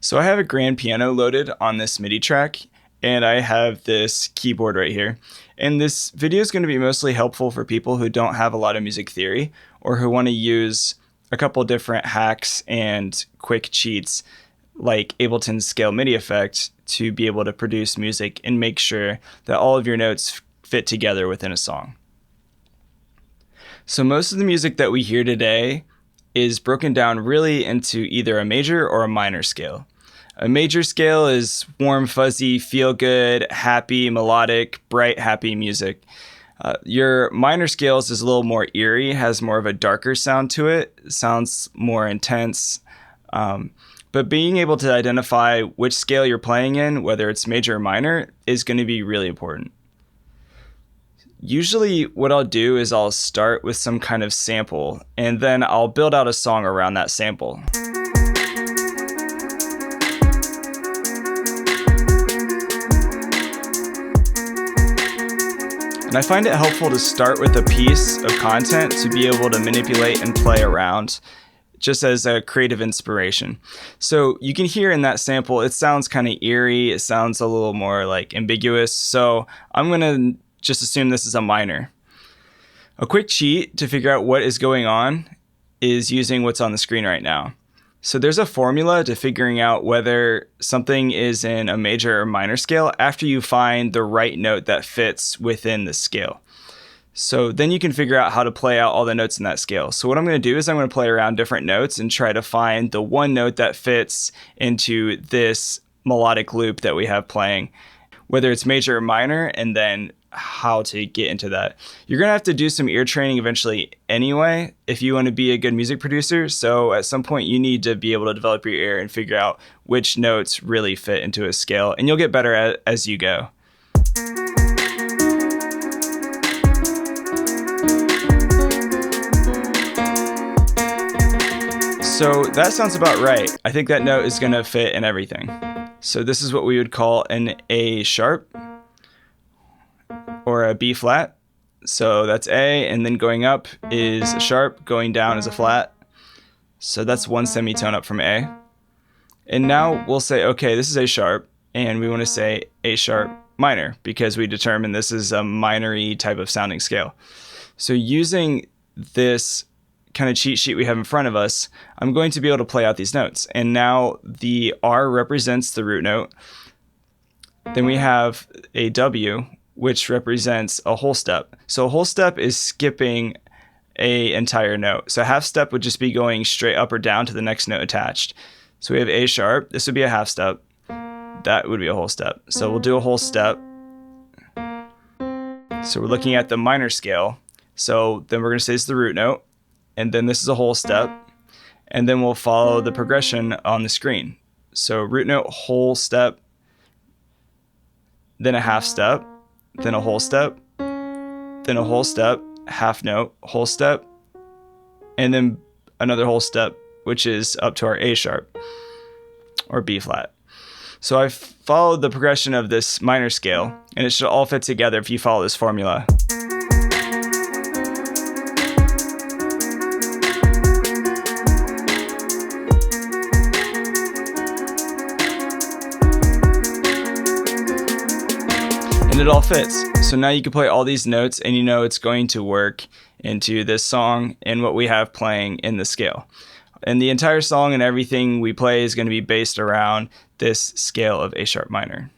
So I have a grand piano loaded on this MIDI track, and I have this keyboard right here. And this video is going to be mostly helpful for people who don't have a lot of music theory or who want to use a couple different hacks and quick cheats like Ableton's scale MIDI effect to be able to produce music and make sure that all of your notes fit together within a song. So most of the music that we hear today is broken down really into either a major or a minor scale. A major scale is warm, fuzzy, feel-good, happy, melodic, bright, happy music. Your minor scales is a little more eerie, has more of a darker sound to it, sounds more intense. But being able to identify which scale you're playing in, whether it's major or minor, is going to be really important. Usually what I'll do is I'll start with some kind of sample, and then I'll build out a song around that sample. And I find it helpful to start with a piece of content to be able to manipulate and play around, just as a creative inspiration. So you can hear in that sample, it sounds kind of eerie, it sounds a little more like ambiguous, so I'm gonna just assume this is a minor. A quick cheat to figure out what is going on is using what's on the screen right now. So there's a formula to figuring out whether something is in a major or minor scale after you find the right note that fits within the scale. So then you can figure out how to play out all the notes in that scale. So what I'm going to do is I'm going to play around different notes and try to find the one note that fits into this melodic loop that we have playing, whether it's major or minor, and then how to get into that. You're going to have to do some ear training eventually anyway if you want to be a good music producer. So at some point you need to be able to develop your ear and figure out which notes really fit into a scale, and you'll get better at it as you go. So that sounds about right. I think that note is going to fit in everything. So this is what we would call an A sharp or a B flat. So that's A, and then going up is a sharp, going down is a flat. So that's one semitone up from A. And now we'll say, okay, this is A sharp, and we want to say A sharp minor because we determined this is a minor-y type of sounding scale. So using this kind of cheat sheet we have in front of us, I'm going to be able to play out these notes. And now the R represents the root note. Then we have a W, which represents a whole step. So a whole step is skipping an entire note. So a half step would just be going straight up or down to the next note attached. So we have A sharp. This would be a half step. That would be a whole step. So we'll do a whole step. So we're looking at the minor scale. So then we're going to say it's the root note. And then this is a whole step. And then we'll follow the progression on the screen. So root note, whole step, then a half step, then a whole step, then a whole step, half note, whole step, and then another whole step, which is up to our A sharp or B flat. So I've followed the progression of this minor scale, and it should all fit together if you follow this formula. And it all fits. So now you can play all these notes and you know it's going to work into this song and what we have playing in the scale. And the entire song and everything we play is going to be based around this scale of A sharp minor.